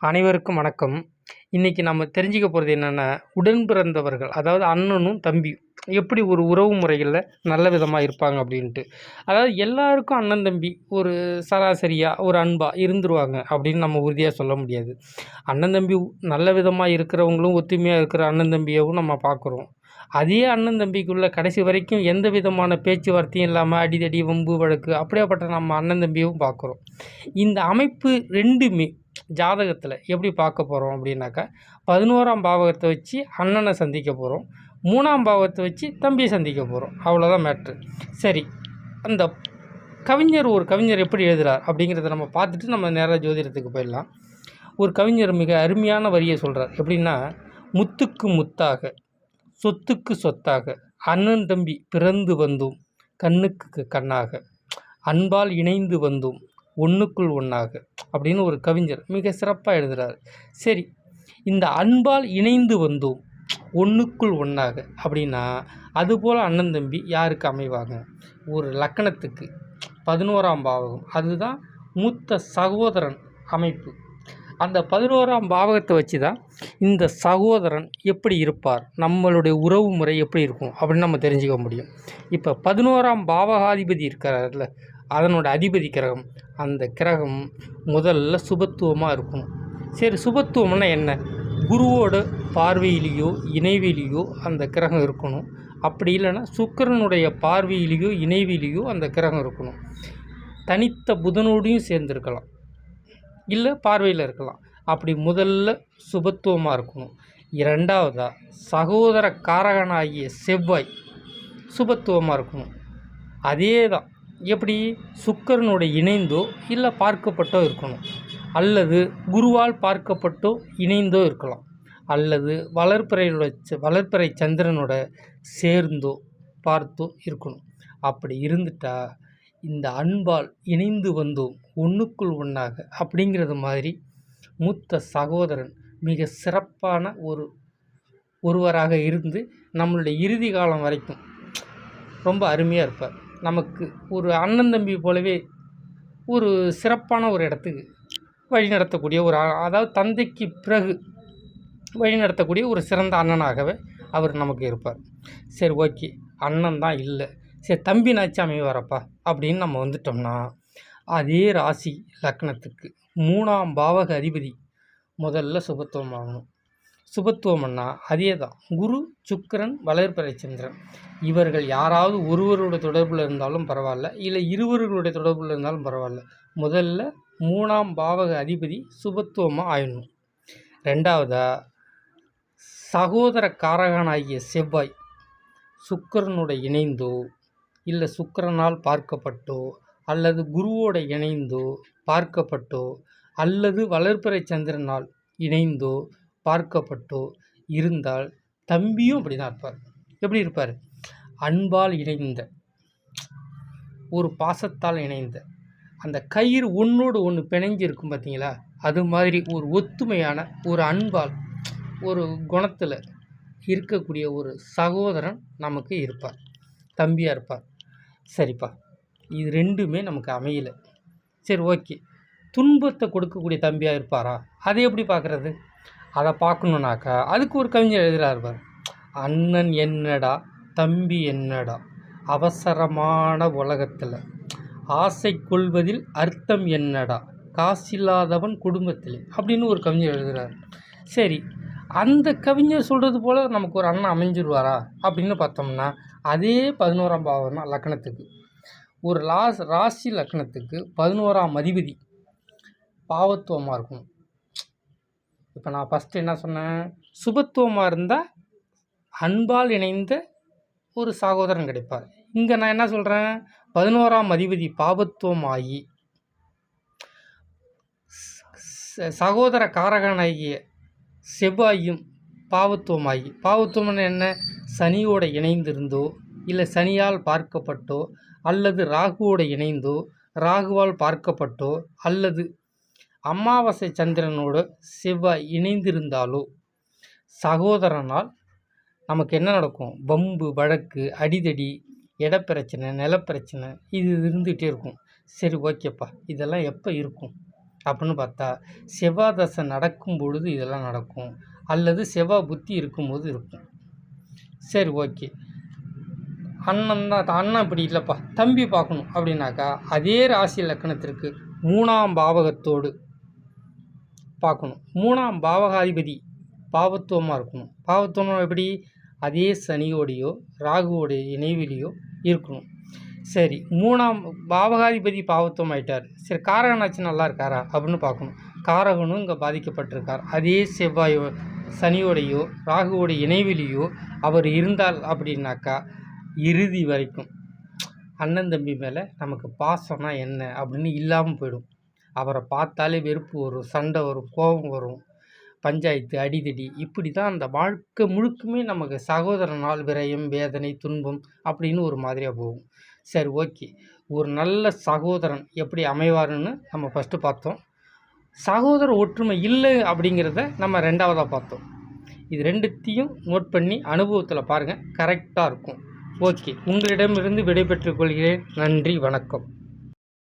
அனைவருக்கும் வணக்கம். இன்னைக்கு நம்ம தெரிஞ்சுக்க போகிறது என்னென்னா, உடன் பிறந்தவர்கள் அதாவது அண்ணனும் தம்பியும் எப்படி ஒரு உறவு முறைகளில் நல்ல விதமாக இருப்பாங்க அப்படின்ட்டு. அதாவது எல்லாருக்கும் அண்ணன் தம்பி ஒரு சராசரியாக ஒரு அன்பாக இருந்துருவாங்க அப்படின்னு நம்ம உறுதியாக சொல்ல முடியாது. அண்ணன் தம்பி நல்ல விதமாக இருக்கிறவங்களும் ஒத்துமையாக இருக்கிற அண்ணன் தம்பியவும் நம்ம பார்க்குறோம். அதே அண்ணன் தம்பிக்குள்ளே கடைசி வரைக்கும் எந்த விதமான பேச்சுவார்த்தையும் இல்லாமல் அடிதடி வம்பு வழக்கு அப்படியாப்பட்ட நம்ம அண்ணன் தம்பியவும் பார்க்குறோம். இந்த அமைப்பு ரெண்டுமே ஜாதகத்தில் எப்படி பார்க்க போகிறோம் அப்படின்னாக்கா, 11ஆம் பாவகத்தை வச்சு அண்ணனை சந்திக்க போகிறோம், 3ஆம் பாவத்தை வச்சு தம்பியை சந்திக்க போகிறோம். அவ்வளோதான் மேட்ரு. சரி, அந்த ஒரு கவிஞர் எப்படி எழுதுகிறார் அப்படிங்கிறத நம்ம பார்த்துட்டு நம்ம நேராக ஜோதிடத்துக்கு போயிடலாம். ஒரு கவிஞர் மிக அருமையான வரியை சொல்கிறார். எப்படின்னா, முத்துக்கு முத்தாக, சொத்துக்கு சொத்தாக, அண்ணன் தம்பி பிறந்து வந்தோம் கண்ணுக்கு கண்ணாக, அன்பால் இணைந்து வந்தோம் ஒன்றுக்குள் ஒன்றாக அப்படின்னு ஒரு கவிஞர் மிக சிறப்பாக எழுதுகிறார். சரி, இந்த அன்பால் இணைந்து வந்தோம் ஒன்றுக்குள் ஒன்றாக அப்படின்னா, அதுபோல் அண்ணன் தம்பி யாருக்கு அமைவாங்க? ஒரு லக்கணத்துக்கு 11ஆம் பாவகம், அதுதான் மூத்த சகோதரன் அமைப்பு. அந்த 11ஆம் பாவகத்தை வச்சு தான் இந்த சகோதரன் எப்படி இருப்பார், நம்மளுடைய உறவு முறை எப்படி இருக்கும் அப்படின்னு நம்ம தெரிஞ்சுக்க முடியும். இப்போ 11ஆம் பாவகாதிபதி இருக்கிறார்ல, அதனோட அதிபதி கிரகம், அந்த கிரகம் முதல்ல சுபத்துவமாக இருக்கணும். சரி, சுபத்துவம்னா என்ன? குருவோட பார்வையிலேயோ இணைவிலேயோ அந்த கிரகம் இருக்கணும். அப்படி இல்லைன்னா சுக்கிரனுடைய பார்வையிலேயோ இணைவிலேயோ அந்த கிரகம் இருக்கணும். தனித்த புதனோடையும் சேர்ந்துருக்கலாம், இல்லை பார்வையில் இருக்கலாம். அப்படி முதல்ல சுபத்துவமாக இருக்கணும். இரண்டாவதாக சகோதர காரகனாகிய செவ்வாய் சுபத்துவமாக இருக்கணும். அதே தான் எப்படி சுக்கிரனோட இணைந்தோ இல்லை பார்க்கப்பட்டோ இருக்கணும், அல்லது குருவால் பார்க்கப்பட்டோ இணைந்தோ இருக்கலாம், அல்லது வளர்ப்பிறை சந்திரனோட சேர்ந்தோ பார்த்தோ இருக்கணும். அப்படி இருந்துட்டா இந்த அன்பால் இணைந்து வந்தோம் ஒன்றுக்குள் ஒன்றாக அப்படிங்கிறது மாதிரி மூத்த சகோதரன் மிக சிறப்பான ஒருவராக இருந்து நம்மளுடைய இறுதி காலம் வரைக்கும் ரொம்ப அருமையாக இருப்பார். நமக்கு ஒரு அண்ணன் தம்பி போலவே ஒரு சிறப்பான ஒரு இடத்துக்கு வழி நடத்தக்கூடிய அதாவது தந்தைக்கு பிறகு வழி நடத்தக்கூடிய ஒரு சிறந்த அண்ணனாகவே அவர் நமக்கு இருப்பார். சரி, ஓகே, அண்ணன் தான் இல்லை, சரி தம்பினாச்சு அமைவாரப்பா அப்படின்னு நம்ம வந்துட்டோம்னா, அதே ராசி லக்னத்துக்கு 3ஆம் பாவக அதிபதி முதல்ல சுபத்துவம் ஆகணும். சுபத்துவம்னா அதே தான் குரு சுக்கிரன் வளர்பிறை சந்திரன், இவர்கள் யாராவது ஒருவருடைய தொடர்பில் இருந்தாலும் பரவாயில்ல, இல்லை இருவர்களுடைய தொடர்பில் இருந்தாலும் பரவாயில்ல, முதல்ல 3ஆம் பாவக அதிபதி சுபத்துவமாக ஆயிடணும். ரெண்டாவதாக சகோதர காரகனாகிய செவ்வாய் சுக்கிரனோட இணைந்தோ இல்லை சுக்கிரனால் பார்க்கப்பட்டோ அல்லது குருவோட இணைந்தோ பார்க்கப்பட்டோ அல்லது வளர்பிறை சந்திரனால் இணைந்தோ பார்க்கப்பட்டோ இருந்தால் தம்பியும் அப்படி தான் இருப்பார். எப்படி இருப்பார்? அன்பால் இணைந்த, ஒரு பாசத்தால் இணைந்த, அந்த கயிறு ஒன்றோடு ஒன்று பிணைஞ்சு இருக்கும் பார்த்தீங்களா, அது மாதிரி ஒரு ஒத்துமையான ஒரு அன்பால் ஒரு குணத்தில் இருக்கக்கூடிய ஒரு சகோதரன் நமக்கு இருப்பார், தம்பியாக இருப்பார். சரிப்பா, இது ரெண்டுமே நமக்கு அமையலை. சரி, ஓகே, துன்பத்தை கொடுக்கக்கூடிய தம்பியாக இருப்பாரா? அதை எப்படி பார்க்குறது? அதை பார்க்கணுன்னாக்கா அதுக்கு ஒரு கவிஞர் எழுதுகிறார். அண்ணன் என்னடா தம்பி என்னடா அவசரமான உலகத்தில், ஆசை கொள்வதில் அர்த்தம் என்னடா காசில்லாதவன் குடும்பத்தில் அப்படின்னு ஒரு கவிஞர் எழுதுகிறார். சரி, அந்த கவிஞர் சொல்கிறது போல் நமக்கு ஒரு அண்ணன் அமைஞ்சிருவாரா அப்படின்னு பார்த்தோம்னா, அதே 11ஆம் பாவம் தான் லக்னத்துக்கு. ஒரு ராசி லக்னத்துக்கு 11ஆம் அதிபதி பாவத்துவமாக இருக்கும். இப்போ நான் ஃபஸ்ட்டு என்ன சொன்னேன்? சுபத்துவமாக இருந்தால் அன்பால் இணைந்த ஒரு சகோதரன் கிடைப்பார். இங்கே நான் என்ன சொல்கிறேன்? 11ஆம் அதிபதி பாவத்துவம் ஆகி சகோதர காரகனாகிய செவ்வாயும் பாவத்துவமாகி, பாவத்துவம்னு என்ன? சனியோட இணைந்திருந்தோ இல்லை சனியால் பார்க்கப்பட்டோ அல்லது ராகுவோட இணைந்தோ ராகுவால் பார்க்கப்பட்டோ அல்லது அமாவாசை சந்திரனோட செவ்வாய் இணைந்திருந்தாலோ சகோதரனால் நமக்கு என்ன நடக்கும்? வம்பு வழக்கு, அடிதடி, இடப்பிரச்சனை, நிலப்பிரச்சனை, இது இருந்துகிட்டே இருக்கும். சரி, ஓகேப்பா, இதெல்லாம் எப்போ இருக்கும் அப்படின்னு பார்த்தா செவ்வாய் தசை நடக்கும் பொழுது இதெல்லாம் நடக்கும், அல்லது செவ்வாய் புத்தி இருக்கும்போது இருக்கும். சரி, ஓகே. அண்ணன் இப்படி இல்லைப்பா, தம்பி பார்க்கணும் அப்படின்னாக்கா அதே ராசி லக்கணத்திற்கு 3ஆம் பாவகத்தோடு பார்க்கணும். 3ஆம் பாவகாதிபதி பாவத்துவமாக இருக்கணும். பாவத்துவம் எப்படி? அதே சனியோடையோ ராகுவோடைய இணைவிலையோ இருக்கணும். சரி, 3ஆம் பாவகாதிபதி பாவத்துவம் ஆயிட்டார். சரி, காரகனாச்சு நல்லா இருக்காரா அப்படின்னு பார்க்கணும். காரகனும் இங்கே பாதிக்கப்பட்டிருக்கார். அதே செவ்வாயோ சனியோடையோ ராகுவோடைய இணைவிலையோ அவர் இருந்தால் அப்படின்னாக்கா இறுதி வரைக்கும் அண்ணன் தம்பி மேலே நமக்கு பாசம்னா என்ன அப்படின்னு இல்லாமல் போயிடும். அவரை பார்த்தாலே வெறுப்பு வரும், சண்டை வரும், கோபம் வரும், பஞ்சாயத்து, அடிதடி, இப்படி தான் அந்த வாழ்க்கை முழுக்குமே நமக்கு சகோதரனால் விரயம், வேதனை, துன்பம் அப்படின்னு ஒரு மாதிரியாக போகும். சரி, ஓகே. ஒரு நல்ல சகோதரன் எப்படி அமைவாருன்னு நம்ம ஃபஸ்ட்டு பார்த்தோம். சகோதர ஒற்றுமை இல்லை அப்படிங்கிறத நம்ம 2வதாக பார்த்தோம். இது 2த்தையும் நோட் பண்ணி அனுபவத்தில் பாருங்கள், கரெக்டாக இருக்கும். ஓகே, உங்களிடமிருந்து விடைபெற்றுக் கொள்கிறேன். நன்றி, வணக்கம்.